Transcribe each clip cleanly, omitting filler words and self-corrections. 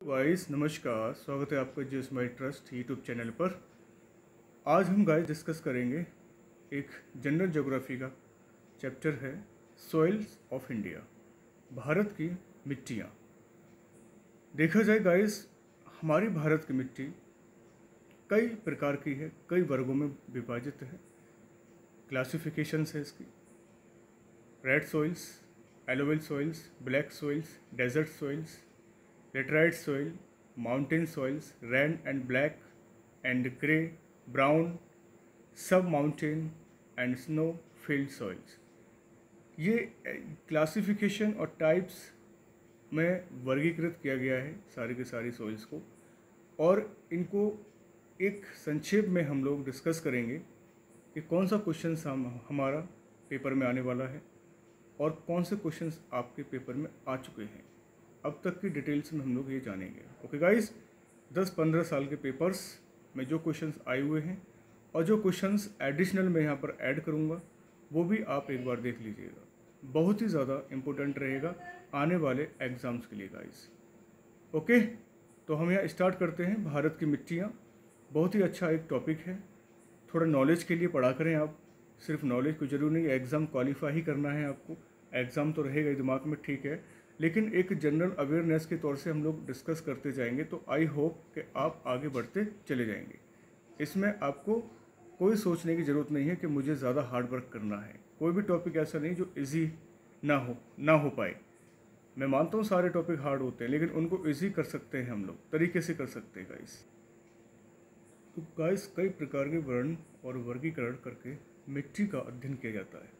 Guys नमस्कार, स्वागत है आपका जियो स्माइल ट्रस्ट यूट्यूब चैनल पर। आज हम गाइस डिस्कस करेंगे एक जनरल ज्योग्राफी का चैप्टर है सॉइल्स ऑफ इंडिया, भारत की मिट्टियाँ। देखा जाए गाइस, हमारी भारत की मिट्टी कई प्रकार की है, कई वर्गों में विभाजित है। क्लासिफिकेशंस है इसकी: red soils, alluvial soils, black soils, desert soils, laterite soil, mountain soils, red and black and grey, brown, sub mountain and snow field soils. ये क्लासिफिकेशन और टाइप्स में वर्गीकृत किया गया है सारी की सारी सॉइल्स को, और इनको एक संक्षेप में हम लोग डिस्कस करेंगे कि कौन सा क्वेश्चन हमारा पेपर में आने वाला है और कौन से क्वेश्चंस आपके पेपर में आ चुके हैं। अब तक की डिटेल्स में हम लोग ये जानेंगे। ओके गाइस, 10-15 साल के पेपर्स में जो क्वेश्चंस आए हुए हैं और जो क्वेश्चंस एडिशनल मैं यहाँ पर ऐड करूँगा वो भी आप एक बार देख लीजिएगा। बहुत ही ज़्यादा इम्पोर्टेंट रहेगा आने वाले एग्ज़ाम्स के लिए गाइस। ओके, तो हम यहाँ स्टार्ट करते हैं। भारत की मिट्टियाँ बहुत ही अच्छा एक टॉपिक है। थोड़ा नॉलेज के लिए पढ़ा करें आप, सिर्फ नॉलेज को जरूरी नहीं एग्ज़ाम क्वालिफाई ही करना है आपको। एग्ज़ाम तो रहेगा ही दिमाग में, ठीक है, लेकिन एक जनरल अवेयरनेस के तौर से हम लोग डिस्कस करते जाएंगे, तो आई होप कि आप आगे बढ़ते चले जाएंगे। इसमें आपको कोई सोचने की ज़रूरत नहीं है कि मुझे ज़्यादा हार्ड वर्क करना है। कोई भी टॉपिक ऐसा नहीं जो इजी ना हो पाए। मैं मानता हूँ सारे टॉपिक हार्ड होते हैं, लेकिन उनको इजी कर सकते हैं, हम लोग तरीके से कर सकते हैं गाइस। तो गाइस, कई प्रकार के वर्ण और वर्गीकरण करके मिट्टी का अध्ययन किया जाता है,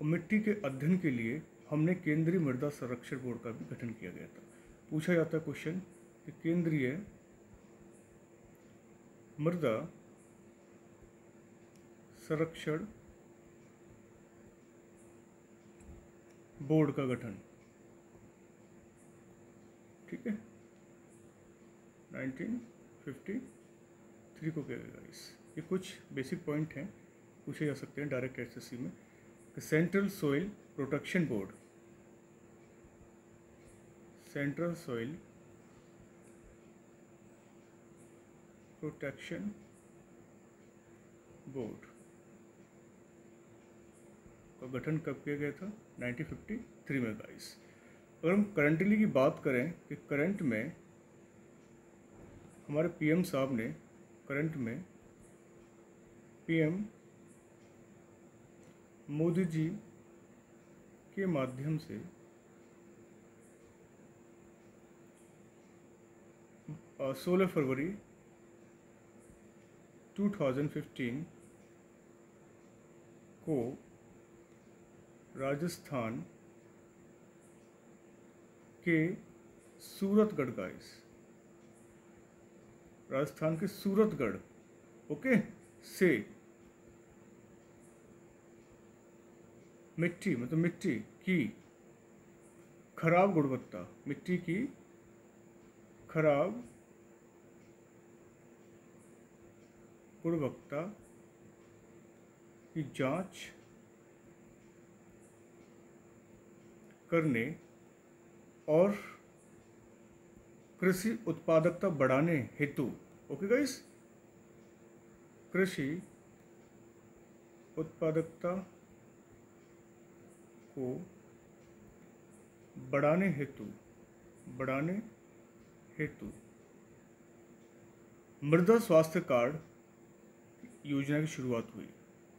और मिट्टी के अध्ययन के लिए हमने केंद्रीय मृदा संरक्षण बोर्ड का भी गठन किया गया था। पूछा जाता है क्वेश्चन कि केंद्रीय मृदा संरक्षण बोर्ड का गठन, ठीक है, 1953 को किया गया। ये कुछ बेसिक पॉइंट हैं, पूछे जा सकते हैं डायरेक्ट एसएससी में। Central soil protection board, central soil protection board का गठन कब किया गया था? 1953 में गाइस। अगर हम करंटली की बात करें कि करंट में हमारे पीएम साहब ने, करंट में पीएम मोदी जी के माध्यम से 16 फरवरी 2015 को राजस्थान के सूरतगढ़ गाइस, राजस्थान के सूरतगढ़, ओके, से मिट्टी, मतलब मिट्टी की खराब गुणवत्ता, मिट्टी की खराब गुणवत्ता की जांच करने और कृषि उत्पादकता बढ़ाने हेतु, ओके गाइस, कृषि उत्पादकता को बढ़ाने हेतु मृदा स्वास्थ्य कार्ड योजना की शुरुआत हुई।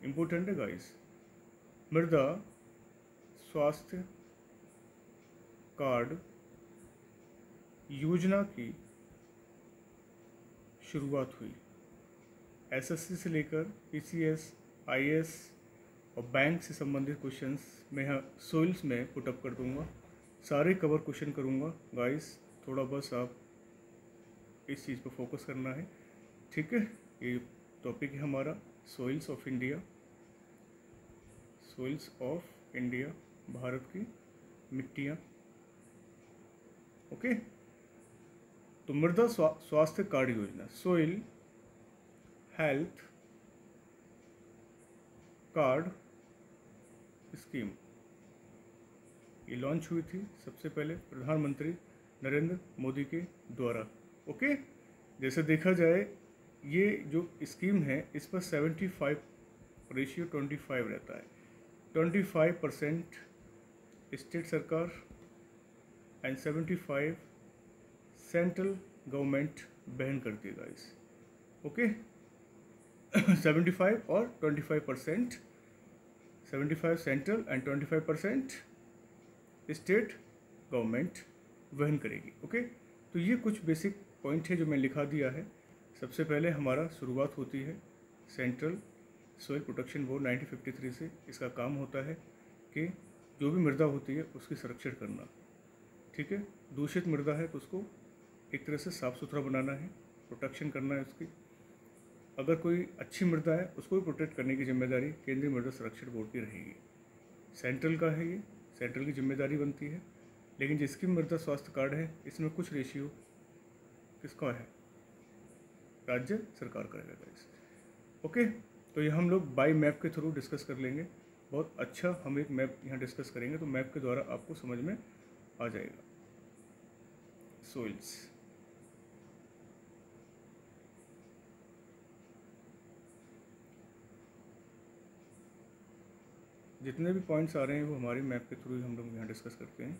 इम्पोर्टेंट है गाइस, मृदा स्वास्थ्य कार्ड योजना की शुरुआत हुई। एसएससी से लेकर पीसीएस, आईएएस और बैंक से संबंधित क्वेश्चंस मैं यहाँ सोइल्स में पुटअप कर दूंगा, सारे कवर क्वेश्चन करूँगा गाइस। थोड़ा बस आप इस चीज़ पर फोकस करना है, ठीक है। ये टॉपिक है हमारा soils of India, soils of India, Bharat की मिट्टियाँ, ओके। तो मृदा स्वास्थ्य कार्ड योजना, सॉइल हेल्थ कार्ड स्कीम, ये लॉन्च हुई थी सबसे पहले प्रधानमंत्री नरेंद्र मोदी के द्वारा। ओके, जैसे देखा जाए ये जो स्कीम है इस पर 75/25 रहता है। 25% स्टेट सरकार एंड 75 सेंट्रल गवर्नमेंट बहन करती है गाइस। ओके 75 और 25%, 75 सेंट्रल एंड 25% स्टेट गवर्नमेंट वहन करेगी। ओके, तो ये कुछ बेसिक पॉइंट है जो मैं लिखा दिया है। सबसे पहले हमारा शुरुआत होती है सेंट्रल सॉइल प्रोटेक्शन बोर्ड 1953 से। इसका काम होता है कि जो भी मृदा होती है उसकी संरक्षण करना, ठीक है। दूषित मृदा है तो उसको एक तरह से साफ़ सुथरा बनाना है, प्रोटेक्शन करना है उसकी। अगर कोई अच्छी मृदा है उसको भी प्रोटेक्ट करने की जिम्मेदारी केंद्रीय मृदा संरक्षण बोर्ड की रहेगी। सेंट्रल का है, ये सेंट्रल की जिम्मेदारी बनती है। लेकिन जिसकी मृदा स्वास्थ्य कार्ड है इसमें कुछ रेशियो किसका है, राज्य सरकार करेगा गाइस। ओके, तो ये हम लोग बाई मैप के थ्रू डिस्कस कर लेंगे। बहुत अच्छा हम एक मैप यहाँ डिस्कस करेंगे तो मैप के द्वारा आपको समझ में आ जाएगा। सोइल्स, जितने भी पॉइंट्स आ रहे हैं वो हमारे मैप के थ्रू ही हम लोग यहाँ डिस्कस करते हैं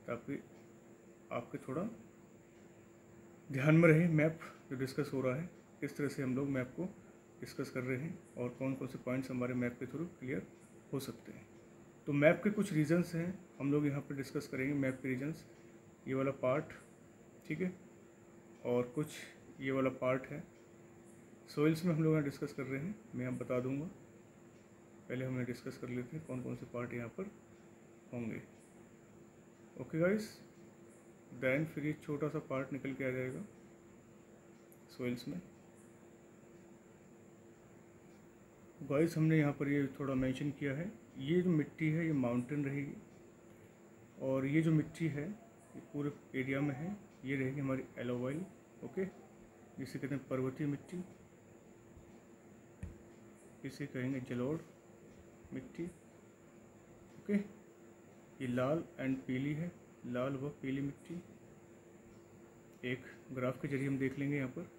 ताकि आपके थोड़ा ध्यान में रहे मैप जो डिस्कस हो रहा है, किस तरह से हम लोग मैप को डिस्कस कर रहे हैं और कौन कौन से पॉइंट्स हमारे मैप के थ्रू क्लियर हो सकते हैं। तो मैप के कुछ रीजन्स हैं हम लोग यहाँ पर डिस्कस करेंगे। मैप के रीजन्स, ये वाला पार्ट, ठीक है, और कुछ ये वाला पार्ट है। सोइल्स में हम लोग यहाँ डिस्कस कर रहे हैं, मैं यहाँ बता दूँगा। पहले हम डिस्कस कर लेते हैं कौन कौन से पार्ट यहाँ पर होंगे। ओके गाइस, देन फिर ये छोटा सा पार्ट निकल के आ जाएगा सोइल्स में। गाइस हमने यहाँ पर ये थोड़ा मेंशन किया है, ये जो मिट्टी है ये माउंटेन रहेगी और ये जो मिट्टी है ये पूरे एरिया में है, ये रहेगी हमारी एलोवाइल। ओके, जिसे कहते हैं पर्वतीय मिट्टी, इसे कहेंगे जलोढ़ मिट्टी। ओके, ये लाल एंड पीली है, लाल व पीली मिट्टी। एक ग्राफ के जरिए हम देख लेंगे यहाँ पर,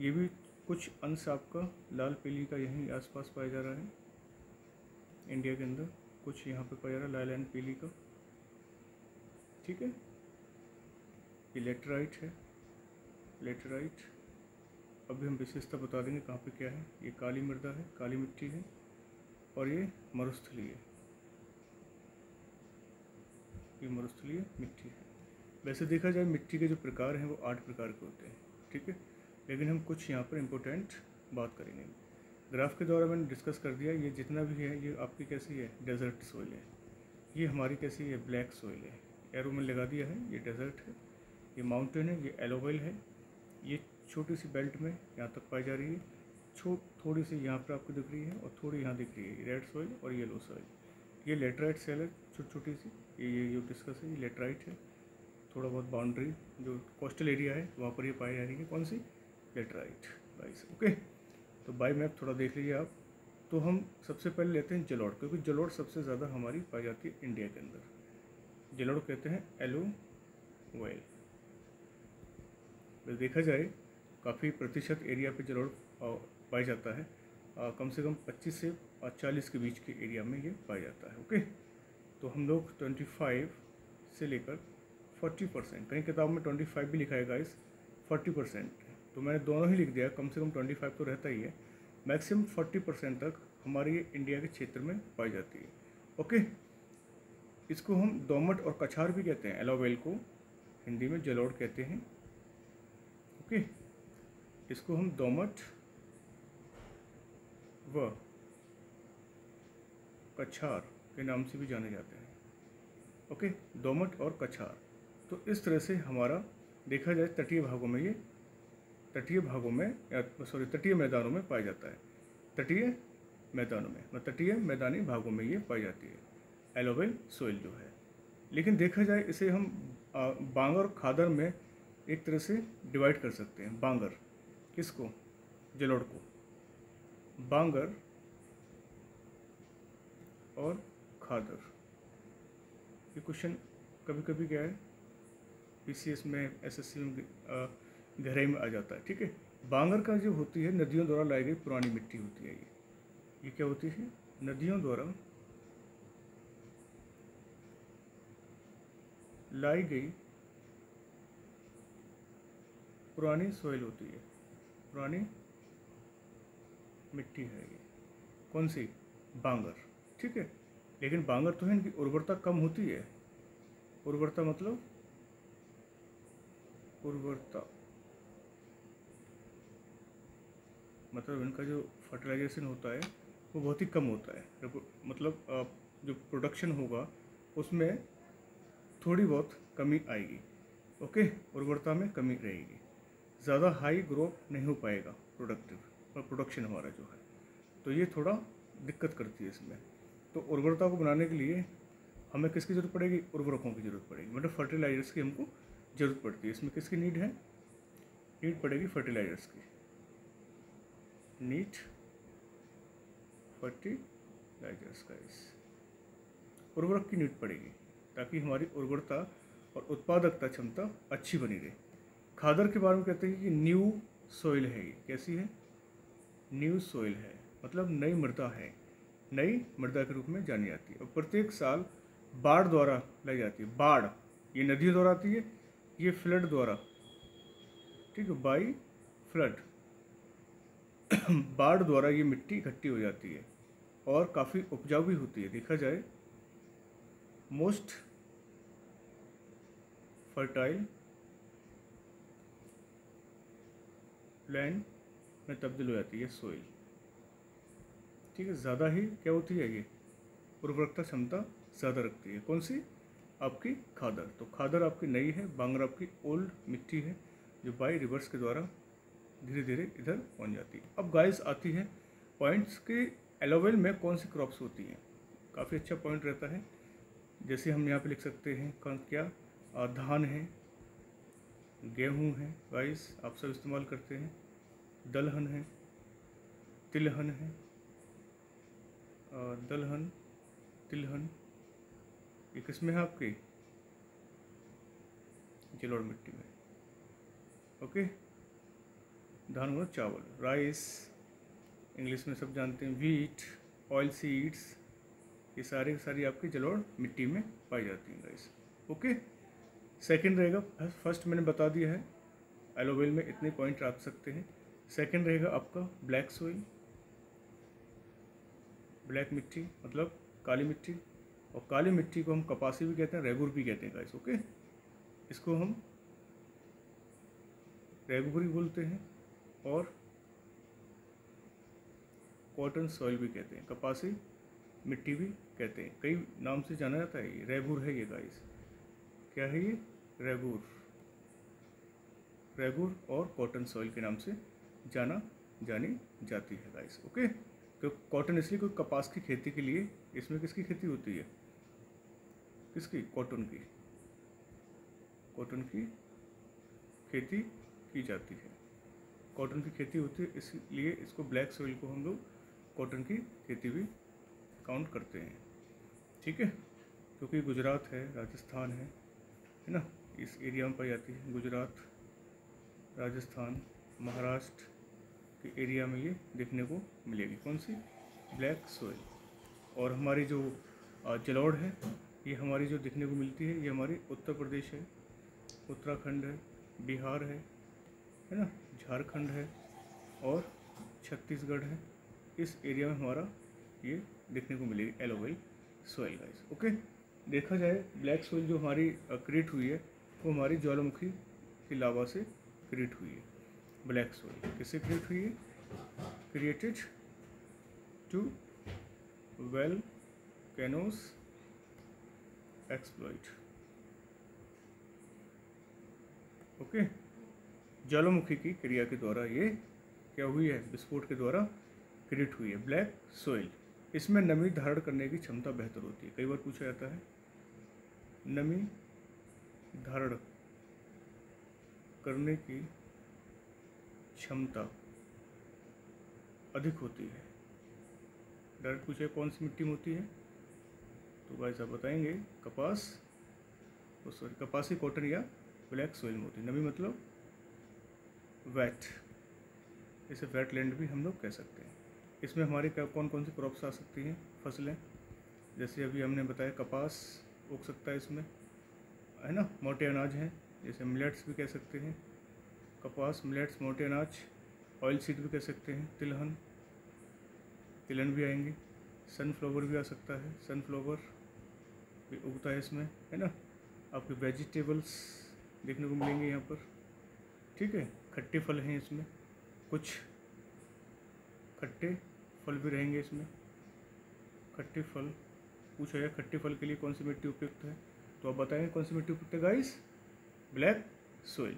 ये भी कुछ अंश आपका लाल पीली का यहीं आसपास पाया जा रहा है इंडिया के अंदर, कुछ यहाँ पे पाया जा रहा है लाल एंड पीली का, ठीक है। ये लेटराइट है, लेटराइट। अभी हम विशेषता बता देंगे कहाँ पे क्या है। ये काली मृदा है, काली मिट्टी है, और ये मरुस्थलीय, ये मरुस्थलीय मिट्टी है। वैसे देखा जाए मिट्टी के जो प्रकार हैं वो 8 प्रकार के होते हैं, ठीक है, लेकिन हम कुछ यहाँ पर इम्पोर्टेंट बात करेंगे। ग्राफ के द्वारा मैंने डिस्कस कर दिया, ये जितना भी है ये आपकी कैसी है, डेजर्ट सोइल है। ये हमारी कैसी है, ब्लैक सोइल है, एरो में लगा दिया है, ये डेजर्ट है। ये माउंटेन है, ये एलोवेल है। ये छोटी सी बेल्ट में यहाँ तक पाई जा रही है, थोड़ी सी यहाँ पर आपको दिख रही है और थोड़ी यहाँ दिख रही है, रेड सॉइल और येलो सॉइल। ये लेटराइट सेल है, छोटी सी, ये जो डिस्कस है ये लेटराइट है। थोड़ा बहुत बाउंड्री जो कोस्टल एरिया है वहाँ पर ये पाई जा रही है, कौन सी, लेटराइट गाइस। ओके, तो बाई मैप थोड़ा देख लीजिए आप। तो हम सबसे पहले लेते हैं जलोढ़, क्योंकि जलोढ़ सबसे ज़्यादा हमारी पाई जाती है इंडिया के अंदर। जलोढ़ कहते हैं एलोवेल। तो देखा जाए काफ़ी प्रतिशत एरिया पे जलोढ़ पाया जाता है, कम से कम 25 से 40 के बीच के एरिया में ये पाया जाता है। ओके, तो हम लोग 25 से लेकर 40%, कहीं किताब में 25 भी लिखा है गाइस, 40%, तो मैंने दोनों ही लिख दिया। कम से कम 25 तो रहता ही है, मैक्सिमम 40% तक हमारे ये इंडिया के क्षेत्र में पाई जाती है। ओके, इसको हम दोमट और कछार भी कहते हैं, एलोवेल को हिंदी में जलोढ़ कहते हैं। ओके, इसको हम दोमट व कछार के नाम से भी जाने जाते हैं। ओके, दोमट और कछार। तो इस तरह से हमारा देखा जाए तटीय भागों में, ये तटीय भागों में तटीय मैदानों में पाया जाता है। तटीय मैदानों में, तटीय मैदानी भागों में ये पाई जाती है एलोवेल सोइल जो है। लेकिन देखा जाए इसे हम बांगर और खादर में एक तरह से डिवाइड कर सकते हैं। बांगर किसको, जलोढ़ को, बांगर और खादर। ये क्वेश्चन कभी कभी क्या है पीसीएस में, एसएससी में गहराई में आ जाता है। ठीक है, बांगर का जो होती है नदियों द्वारा लाई गई पुरानी मिट्टी होती है। ये क्या होती है? नदियों द्वारा लाई गई पुरानी सॉइल होती है, पुरानी मिट्टी है ये। कौन सी? बांगर। ठीक है, लेकिन बांगर तो है, इनकी उर्वरता कम होती है। उर्वरता मतलब इनका जो फर्टिलाइजेशन होता है वो बहुत ही कम होता है। मतलब जो प्रोडक्शन होगा उसमें थोड़ी बहुत कमी आएगी। ओके, उर्वरता में कमी रहेगी, ज़्यादा हाई ग्रोथ नहीं हो पाएगा प्रोडक्टिव और प्रोडक्शन हमारा जो है, तो ये थोड़ा दिक्कत करती है इसमें। तो उर्वरता को बनाने के लिए हमें किसकी ज़रूरत पड़ेगी? उर्वरकों की ज़रूरत पड़ेगी, मतलब फर्टिलाइजर्स की हमको ज़रूरत पड़ती है। इसमें किसकी नीड है? नीड पड़ेगी फर्टिलाइजर्स की, नीड फर्टिलाइजर्स का, इस उर्वरक की नीड पड़ेगी ताकि हमारी उर्वरता और उत्पादकता क्षमता अच्छी बनी रहे। खादर के बारे में कहते हैं कि न्यू सॉइल है। ये कैसी है? न्यू सॉइल है, मतलब नई मृदा है, नई मृदा के रूप में जानी जाती है और प्रत्येक साल बाढ़ द्वारा लाई जाती है। बाढ़ ये नदियों द्वारा आती है, ये फ्लड द्वारा, ठीक है, बाई फ्लड बाढ़ द्वारा ये मिट्टी इकट्ठी हो जाती है और काफ़ी उपजाऊ भी होती है। देखा जाए मोस्ट फर्टाइल लैंड में तब्दील हो जाती है सोइल। ठीक है, ज़्यादा ही क्या होती है? ये उर्वरकता क्षमता ज़्यादा रखती है। कौन सी? आपकी खादर। तो खादर आपकी नई है, बांगर आपकी ओल्ड मिट्टी है जो बाई रिवर्स के द्वारा धीरे धीरे इधर पहुंच जाती है। अब गाइस आती है पॉइंट्स के एलोवेल में कौन सी क्रॉप्स होती हैं। काफ़ी अच्छा पॉइंट रहता है, जैसे हम यहाँ पे लिख सकते हैं कौन क्या, धान है, गेहूँ है, गाइस आप सब इस्तेमाल करते हैं, दलहन है, तिलहन है, दलहन तिलहन, ये किसमें है? आपके जलोढ़ मिट्टी में। ओके, धान हुआ चावल, राइस इंग्लिश में सब जानते हैं, वीट, ऑयल सीड्स, ये सारी आपकी जलोढ़ मिट्टी में पाई जाती हैं गाइस। ओके, सेकंड रहेगा, फर्स्ट मैंने बता दिया है, एलोवेल में इतने पॉइंट रख सकते हैं। सेकंड रहेगा आपका ब्लैक सोइल, ब्लैक मिट्टी मतलब काली मिट्टी, और काली मिट्टी को हम कपासी भी कहते हैं, रेगुर भी कहते हैं गाइस। ओके, इसको हम रेगुर भी बोलते हैं और कॉटन सॉइल भी कहते हैं, कपासी मिट्टी भी कहते हैं, कई नाम से जाना जाता है। ये रेगुर है, ये गाइस क्या है? ये रेगुर और कॉटन सॉइल के नाम से जानी जाती है गाइस। ओके, तो कॉटन इसलिए कोई कपास की खेती के लिए, इसमें किसकी खेती होती है? किसकी? कॉटन की। कॉटन की खेती की जाती है, कॉटन की खेती होती है, इसलिए इसको ब्लैक सॉइल को हम लोग कॉटन की खेती भी काउंट करते हैं। ठीक है, क्योंकि गुजरात है, राजस्थान है ना, इस एरिया में पाई जाती है। गुजरात, राजस्थान, महाराष्ट्र के एरिया में ये देखने को मिलेगी। कौन सी? Black soil. और हमारी जो जलोढ़ है, ये हमारी जो देखने को मिलती है, ये हमारी उत्तर प्रदेश है, उत्तराखंड है, बिहार है ना, झारखंड है और छत्तीसगढ़ है। इस एरिया में हमारा ये देखने को मिलेगी एलोवेल सॉइल गाइस। ओके, देखा जाए ब्लैक सॉइल जो हमारी क्रिएट हुई है वो हमारी ज्वालामुखी की लावा से क्रिएट हुई है। ब्लैक सॉइल किससे क्रिएट हुई है? Created to volcanoes exploit. Okay, ज्वालामुखी की क्रिया के द्वारा ये क्या हुई है? विस्फोट के द्वारा क्रिएट हुई है ब्लैक सॉइल। इसमें नमी धारण करने की क्षमता बेहतर होती है। कई बार पूछा जाता है नमी धारण करने की क्षमता अधिक होती है। डायरेक्ट पूछे कौन सी मिट्टी में होती है, तो गाइस आप बताएंगे कपासी कॉटन या ब्लैक सोइल में होती है। नमी मतलब वेट, इसे वेट लैंड भी हम लोग कह सकते हैं। इसमें हमारे क्या कौन कौन सी क्रॉप्स आ सकती हैं, फसलें, जैसे अभी हमने बताया कपास उग सकता है इसमें, है ना। मोटे अनाज हैं जैसे मिलेट्स भी कह सकते हैं, कपास, मिलेट्स, मोटे अनाज। ऑयल सीड भी कह सकते हैं, तिलहन, तिलहन भी आएंगे। सनफ्लावर भी आ सकता है, सनफ्लावर भी उगता है इसमें, है ना। आपके वेजिटेबल्स देखने को मिलेंगे यहाँ पर, ठीक है। खट्टे फल हैं इसमें, कुछ खट्टे फल भी रहेंगे इसमें। खट्टे फल पूछा जाए, खट्टे फल के लिए कौन सी मिट्टी उपयुक्त है, तो आप बताएंगे कौन सी मिट्टी उपयुक्त है गाइस, ब्लैक सोइल।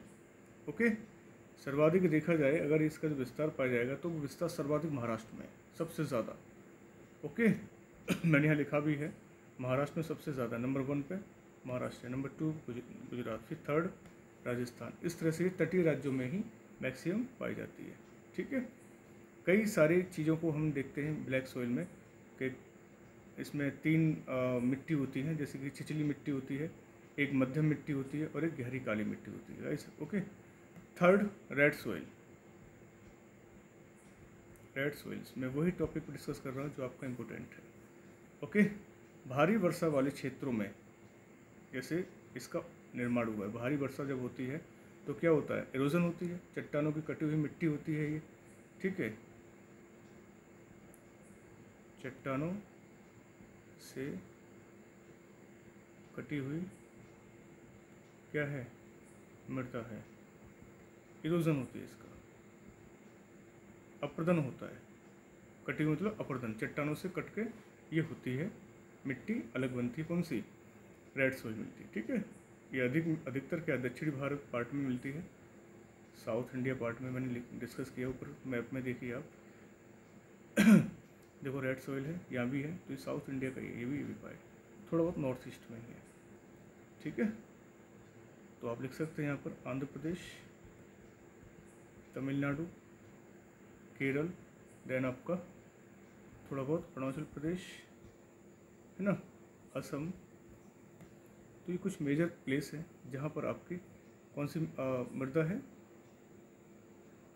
ओके। सर्वाधिक देखा जाए अगर इसका जो विस्तार पाया जाएगा तो वो विस्तार सर्वाधिक महाराष्ट्र में है, सबसे ज़्यादा। ओके। मैंने यहाँ लिखा भी है, महाराष्ट्र में सबसे ज़्यादा, नंबर 1 पे महाराष्ट्र, नंबर 2 गुजरात, फिर 3rd राजस्थान। इस तरह से तटीय राज्यों में ही मैक्सिमम पाई जाती है, ठीक है। कई सारी चीज़ों को हम देखते हैं ब्लैक सॉइल में कि इसमें 3 मिट्टी होती हैं, जैसे कि छिछली मिट्टी होती है, एक मध्यम मिट्टी होती है और एक गहरी काली मिट्टी होती है guys. Okay. 3rd red soil. Red soils में वही टॉपिक पर डिस्कस कर रहा हूँ जो आपका इम्पोर्टेंट है। ओके। भारी वर्षा वाले क्षेत्रों में जैसे इसका निर्माण हुआ है, भारी वर्षा जब होती है तो क्या होता है, एरोजन होती है, चट्टानों की कटी हुई मिट्टी होती है ये, ठीक है। चट्टानों से कटी हुई क्या है, मृदा है, इरोजन होती है इसका, अपर्दन होता है। कटी हुई मतलब अपर्दन, चट्टानों से कट के ये होती है मिट्टी, अलग बनती है, कौन सी, रेड सॉइल मिलती है, ठीक है। ये अधिकतर क्या दक्षिणी भारत पार्ट में मिलती है, साउथ इंडिया पार्ट में मैंने डिस्कस किया, ऊपर मैप में देखिए आप। देखो रेड सॉइल है, यहाँ भी है, तो ये साउथ इंडिया का ही है, ये भी पार्ट, थोड़ा बहुत नॉर्थ ईस्ट में ही है, ठीक है। तो आप लिख सकते हैं यहाँ पर आंध्र प्रदेश, तमिलनाडु, केरल, देन आपका थोड़ा बहुत अरुणाचल प्रदेश, है ना, असम। तो ये कुछ मेजर प्लेस है जहाँ पर आपकी कौन सी मृदा है,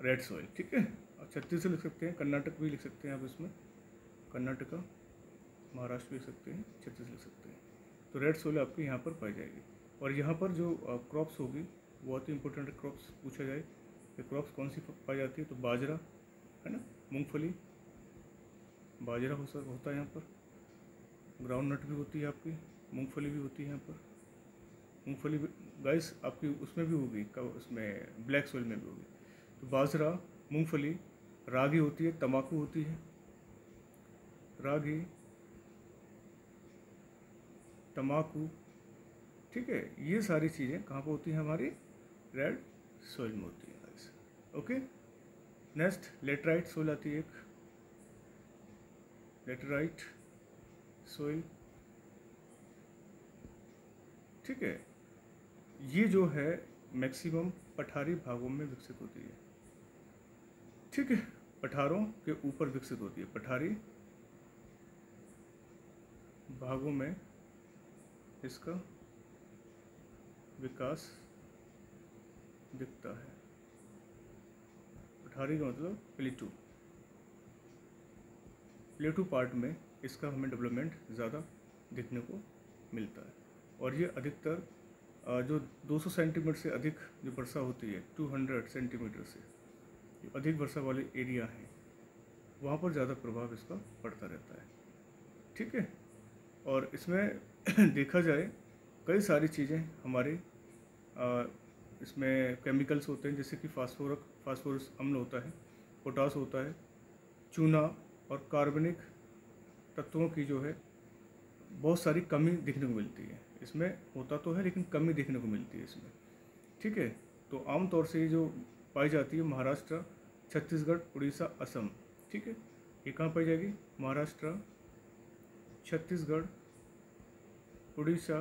रेड सॉइल, ठीक है। छत्तीसगढ़ लिख सकते हैं, कर्नाटक भी लिख सकते हैं आप इसमें, कर्नाटका, महाराष्ट्र लिख सकते हैं, छत्तीसगढ़ लिख सकते हैं। तो रेड सॉइल आपकी यहाँ पर पाई जाएगी। और यहाँ पर जो क्रॉप्स होगी बहुत ही इंपॉर्टेंट क्रॉप्स पूछा जाए कि क्रॉप्स कौन सी पाई जाती है, तो बाजरा, है ना, मूंगफली, बाजरा होता है यहाँ पर, ग्राउंड नट भी होती है आपकी, मूंगफली भी होती है यहाँ पर। मूंगफली गाइस आपकी उसमें भी होगी, उसमें ब्लैक सोइल में भी होगी। तो बाजरा, मूंगफली, रागी होती है, तंबाकू होती है, रागी, तंबाकू, ठीक है। ये सारी चीज़ें कहाँ पर होती हैं, हमारी रेड सोइल में होती है guys. Okay. Next laterite soil आती है एक, लेटराइट सोइल, ठीक है। ये जो है मैक्सिमम पठारी भागों में विकसित होती है, ठीक है, पठारों के ऊपर विकसित होती है, पठारी भागों में इसका विकास दिखता है। पठारी का मतलब प्लेटू, प्लेटू पार्ट में इसका हमें डेवलपमेंट ज़्यादा देखने को मिलता है। और ये अधिकतर जो 200 सेंटीमीटर से अधिक जो वर्षा होती है, 200 सेंटीमीटर से जो अधिक वर्षा वाले एरिया हैं वहाँ पर ज़्यादा प्रभाव इसका पड़ता रहता है, ठीक है। और इसमें देखा जाए कई सारी चीज़ें हमारे इसमें केमिकल्स होते हैं, जैसे कि फास्फोरस अम्ल होता है, पोटास होता है, चूना और कार्बनिक तत्वों की जो है बहुत सारी कमी देखने को मिलती है। इसमें होता तो है लेकिन कमी देखने को मिलती है इसमें, ठीक है। तो आमतौर से जो पाई जाती है महाराष्ट्र, छत्तीसगढ़, उड़ीसा, असम, ठीक है। ये कहाँ पाई जाएगी, महाराष्ट्र, छत्तीसगढ़, उड़ीसा,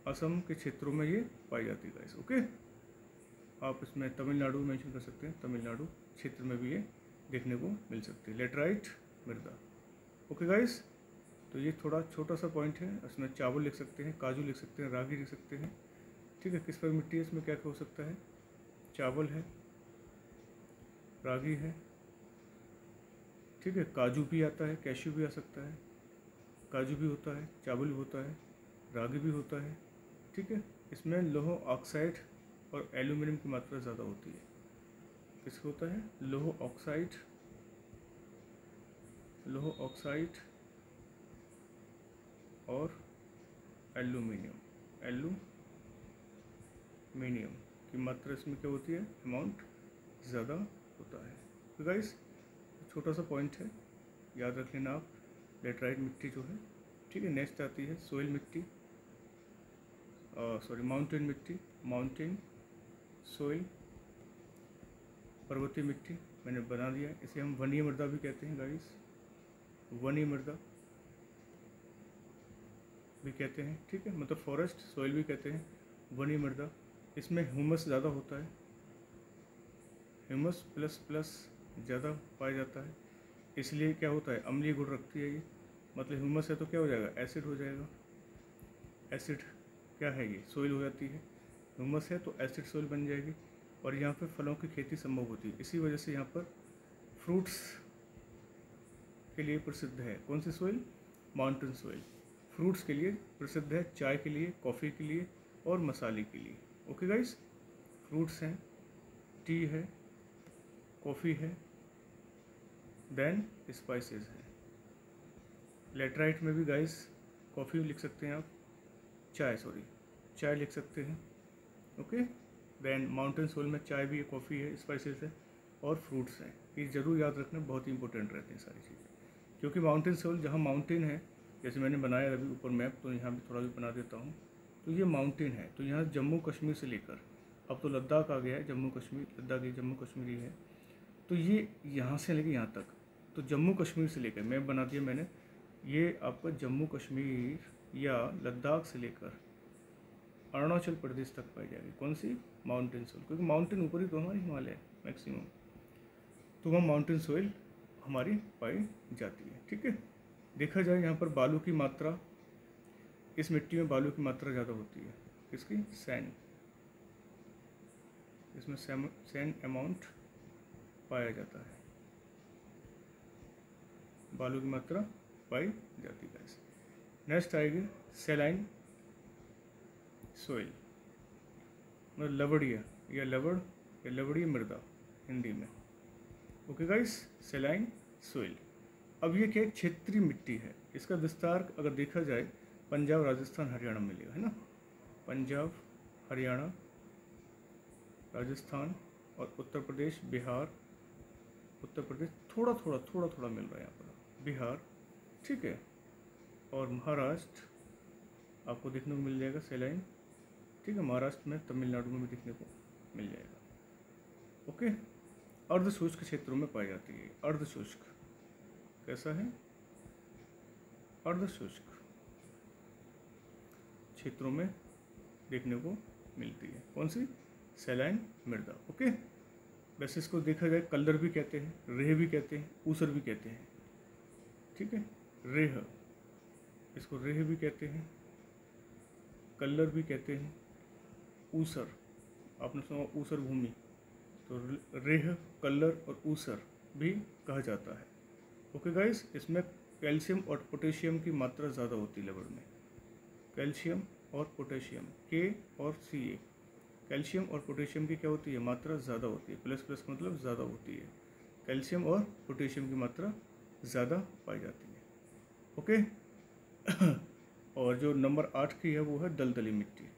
असम के क्षेत्रों में ये पाई जाती है गाइस। ओके। आप इसमें तमिलनाडु मेंशन कर सकते हैं, तमिलनाडु क्षेत्र में भी ये देखने को मिल सकती है, लेटराइट मृदा। ओके गाइस, तो ये थोड़ा छोटा सा पॉइंट है, इसमें चावल लिख सकते हैं, काजू लिख सकते हैं, रागी लिख सकते हैं, ठीक है, किस पर मिट्टी है, इसमें क्या क्या हो सकता है, चावल है, रागी है, ठीक है, काजू भी आता है, कैश्यू भी आ सकता है, काजू भी होता है, चावल भी होता है, रागी भी होता है, ठीक है। इसमें लौह ऑक्साइड और एल्यूमिनियम की मात्रा ज़्यादा होती है। किसको होता है, लौह ऑक्साइड और एल्यूमिनियम की मात्रा इसमें क्या होती है, अमाउंट ज़्यादा होता है। तो गाइस छोटा सा पॉइंट है, याद रख लेना आप, लेटराइट मिट्टी जो है, ठीक है। नेक्स्ट आती है सोइल मिट्टी, माउंटेन मिट्टी, माउंटेन सोइल, पर्वतीय मिट्टी मैंने बना दिया, इसे हम वनीय मृदा भी कहते हैं गाइस, वनीय मृदा भी कहते हैं, ठीक है, मतलब फॉरेस्ट सॉइल भी कहते हैं, वनीय मृदा। इसमें ह्यूमस ज़्यादा होता है, ह्यूमस प्लस ज़्यादा पाया जाता है, इसलिए क्या होता है, अम्लीय गुण रखती है ये, मतलब ह्यूमस है तो क्या हो जाएगा, एसिड हो जाएगा। एसिड क्या है, ये सोइल हो जाती है, ह्यूमस है तो एसिड सोइल बन जाएगी, और यहाँ पे फलों की खेती संभव होती है। इसी वजह से यहाँ पर फ्रूट्स के लिए प्रसिद्ध है, कौन सी सोइल, माउंटेन सोइल। फ्रूट्स के लिए प्रसिद्ध है, चाय के लिए, कॉफ़ी के लिए और मसाले के लिए। ओके गाइस, फ्रूट्स हैं, टी है, कॉफ़ी है, देन स्पाइसेस है। लेटराइट में भी गाइस कॉफ़ी लिख सकते हैं आप, चाय लिख सकते हैं, ओके। देन माउंटेन सोइल में चाय भी है, कॉफ़ी है, स्पाइसेस है और फ्रूट्स हैं। ये ज़रूर याद रखना, बहुत ही इंपॉर्टेंट रहते हैं सारी चीज़ें, क्योंकि माउंटेन सोइल जहाँ माउंटेन है, जैसे मैंने बनाया अभी ऊपर मैप, तो यहाँ भी थोड़ा भी बना देता हूँ, तो ये माउंटेन है, तो यहाँ जम्मू कश्मीर से लेकर अब तो लद्दाख आ गया है, जम्मू कश्मीर, लद्दाख ये जम्मू कश्मीर है, तो ये यहाँ से लेकर यहाँ तक, तो जम्मू कश्मीर से लेकर मैप बना दिया मैंने, ये आपका जम्मू कश्मीर या लद्दाख से लेकर अरुणाचल प्रदेश तक पाई जाएगी। कौन सी, माउंटेन सोइल, क्योंकि माउंटेन ऊपर ही तो हमारी हिमालय मैक्सिमम, तो वहाँ माउंटेन सोइल हमारी पाई जाती है, ठीक है। देखा जाए यहाँ पर बालू की मात्रा, इस मिट्टी में बालू की मात्रा ज़्यादा होती है, किसकी, सैंड, इसमें सैंड अमाउंट पाया जाता है, बालू की मात्रा पाई जाती है। नेक्स्ट आएगी सेलाइन सोइल, मतलब लवड़िया या लवड़ीय मृदा हिंदी में, ओके गाइस, सेलाइन सोइल। अब ये क्या, क्षेत्रीय मिट्टी है, इसका विस्तार अगर देखा जाए पंजाब, राजस्थान, हरियाणा में मिलेगा, है ना, पंजाब, हरियाणा, राजस्थान और उत्तर प्रदेश, बिहार, उत्तर प्रदेश थोड़ा थोड़ा मिल रहा है यहाँ पर, बिहार, ठीक है, और महाराष्ट्र आपको देखने को मिल जाएगा सेलाइन, ठीक है, महाराष्ट्र में, तमिलनाडु में भी देखने को मिल जाएगा, ओके। अर्धशुष्क क्षेत्रों में पाई जाती है, अर्धशुष्क कैसा है, अर्धशुष्क क्षेत्रों में देखने को मिलती है, कौन सी, सेलाइन मृदा, ओके। वैसे इसको देखा जाए कल्लर भी कहते हैं, रेह भी कहते हैं, ऊसर भी कहते हैं, ठीक है, रेह, इसको रेह भी कहते हैं, कल्लर भी कहते हैं, ऊसर, आपने सुना ऊसर भूमि, तो रेह, कल्लर और ऊसर भी कहा जाता है, ओके गाइस। इसमें कैल्शियम और पोटेशियम की मात्रा ज़्यादा होती है लवण में, कैल्शियम और पोटेशियम, के और सी ए, कैल्शियम और पोटेशियम की क्या होती है, मात्रा ज़्यादा होती है, प्लस मतलब ज़्यादा होती है, कैल्शियम और पोटेशियम की मात्रा ज़्यादा पाई जाती है, ओके। और जो नंबर 8 की है वो है दलदली मिट्टी,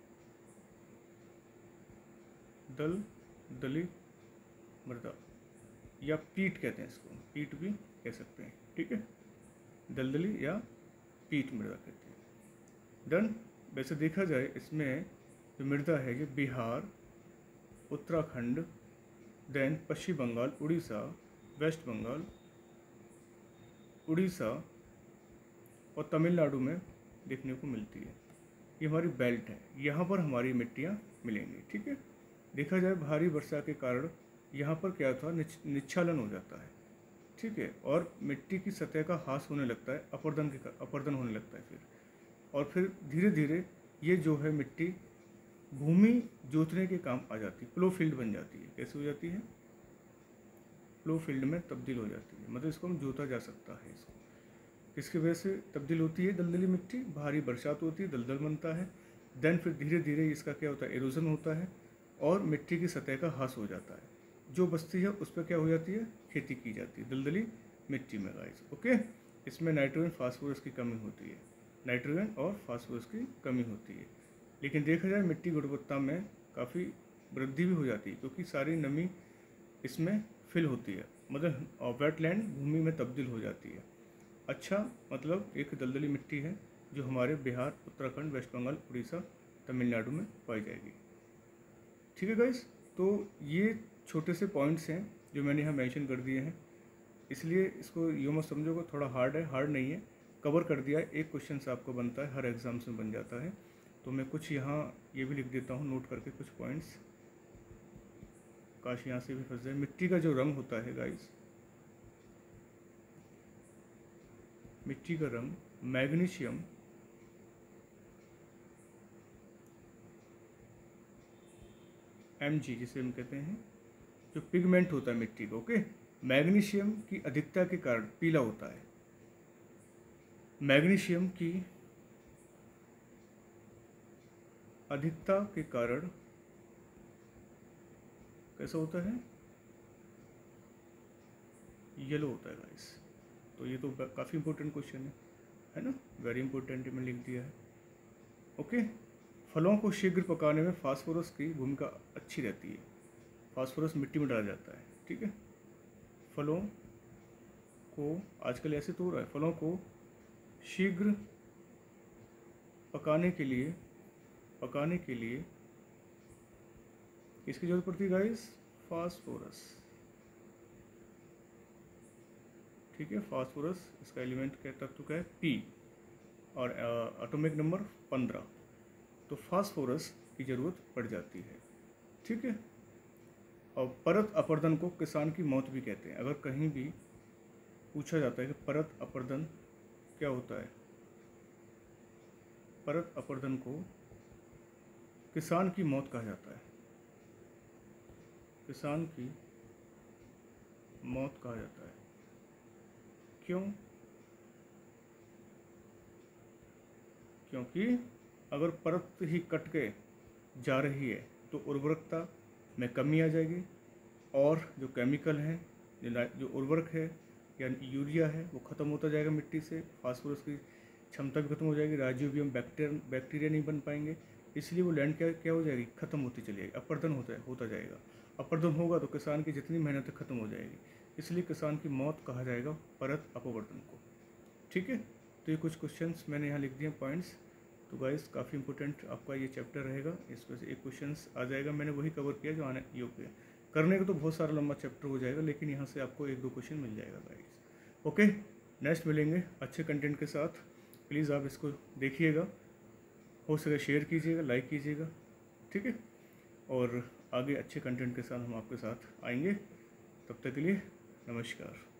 दलदली मृदा या पीट कहते हैं इसको, पीट भी कह सकते हैं, ठीक है, दलदली या पीट मृदा कहते हैं, डन। वैसे देखा जाए इसमें जो मृदा है ये बिहार, उत्तराखंड, देन पश्चिम बंगाल, उड़ीसा, वेस्ट बंगाल, उड़ीसा और तमिलनाडु में देखने को मिलती है। ये हमारी बेल्ट है, यहाँ पर हमारी मिट्टियाँ मिलेंगी, ठीक है। देखा जाए भारी वर्षा के कारण यहाँ पर क्या था, निच्छालन हो जाता है, ठीक है, और मिट्टी की सतह का ह्रास होने लगता है, अपरदन होने लगता है फिर, और फिर धीरे धीरे ये जो है मिट्टी भूमि जोतने के काम आ जाती है, प्लो फील्ड बन जाती है। कैसे हो जाती है? प्लो फील्ड में तब्दील हो जाती है, मतलब इसको हम जोता जा सकता है। इसको किसकी वजह से तब्दील होती है? दलदली मिट्टी, भारी बरसात होती है, दलदल बनता है, देन फिर धीरे धीरे इसका क्या होता है? एरोजन होता है और मिट्टी की सतह का ह्रास हो जाता है। जो बस्ती है उस पर क्या हो जाती है? खेती की जाती है दलदली मिट्टी में गाइस। ओके, इसमें नाइट्रोजन फास्फोरस की कमी होती है, नाइट्रोजन और फास्फोरस की कमी होती है। लेकिन देखा जाए मिट्टी गुणवत्ता में काफ़ी वृद्धि भी हो जाती है, क्योंकि सारी नमी इसमें फिल होती है, मतलब वेटलैंड भूमि में तब्दील हो जाती है। अच्छा, मतलब एक दलदली मिट्टी है जो हमारे बिहार, उत्तराखंड, वेस्ट बंगाल, उड़ीसा, तमिलनाडु में पाई जाएगी। ठीक है गाइस, तो ये छोटे से पॉइंट्स हैं जो मैंने यहाँ मेंशन कर दिए हैं, इसलिए इसको यूँ मत समझो कि थोड़ा हार्ड है, हार्ड नहीं है, कवर कर दिया है। एक क्वेश्चन से आपको बनता है, हर एग्जाम्स में बन जाता है। तो मैं कुछ यहाँ ये भी लिख देता हूँ नोट करके कुछ पॉइंट्स, काश यहाँ से भी फंस जाए। मिट्टी का जो रंग होता है गाइस, मिट्टी का रंग मैग्नीशियम Mg जिसे हम कहते हैं, जो पिगमेंट होता है मिट्टी का, ओके, मैग्नीशियम की अधिकता के कारण पीला होता है। मैग्नीशियम की अधिकता के कारण कैसा होता है? येलो होता है गाइस। तो ये तो काफ़ी इंपॉर्टेंट क्वेश्चन है ना, वेरी इंपॉर्टेंट, मैंने लिख दिया है। ओके, फलों को शीघ्र पकाने में फास्फोरस की भूमिका अच्छी रहती है। फास्फोरस मिट्टी में डाला जाता है, ठीक है। फलों को, आजकल ऐसे तो हो रहा है, फलों को शीघ्र पकाने के लिए किसकी जरूरत पड़ती है गाइस? फास्फोरस, ठीक है। फास्फोरस इसका एलिमेंट क्या, तत्व क्या है? पी, और एटॉमिक नंबर 15। तो फास्फोरस की ज़रूरत पड़ जाती है, ठीक है। और परत अपर्दन को किसान की मौत भी कहते हैं। अगर कहीं भी पूछा जाता है कि परत अपर्दन क्या होता है, परत अपर्दन को किसान की मौत कहा जाता है, किसान की मौत कहा जाता है। क्यों? क्योंकि अगर परत ही कट के जा रही है तो उर्वरकता में कमी आ जाएगी, और जो केमिकल हैं, जो उर्वरक है या यूरिया है, वो ख़त्म होता जाएगा मिट्टी से, फास्फोरस की क्षमता भी खत्म हो जाएगी, राइजोबियम बैक्टीरिया नहीं बन पाएंगे, इसलिए वो लैंड क्या हो जाएगी? ख़त्म होती चली जाएगी, अपर्दन होता जाएगा। अपर्दन होगा तो किसान की जितनी मेहनत है खत्म हो जाएगी, इसलिए किसान की मौत कहा जाएगा परत अपवर्तन को, ठीक है। तो ये कुछ क्वेश्चंस मैंने यहाँ लिख दिए पॉइंट्स। तो गाइस काफ़ी इंपॉर्टेंट आपका ये चैप्टर रहेगा, इसमें से एक क्वेश्चंस आ जाएगा, मैंने वही कवर किया जो आने योग्य है। करने का तो बहुत सारा लंबा चैप्टर हो जाएगा, लेकिन यहाँ से आपको 1-2 क्वेश्चन मिल जाएगा गाइस। ओके, नेक्स्ट मिलेंगे अच्छे कंटेंट के साथ। प्लीज़ आप इसको देखिएगा, हो सके शेयर कीजिएगा, लाइक कीजिएगा, ठीक है। और आगे अच्छे कंटेंट के साथ हम आपके साथ आएंगे। तब तक के लिए नमस्कार।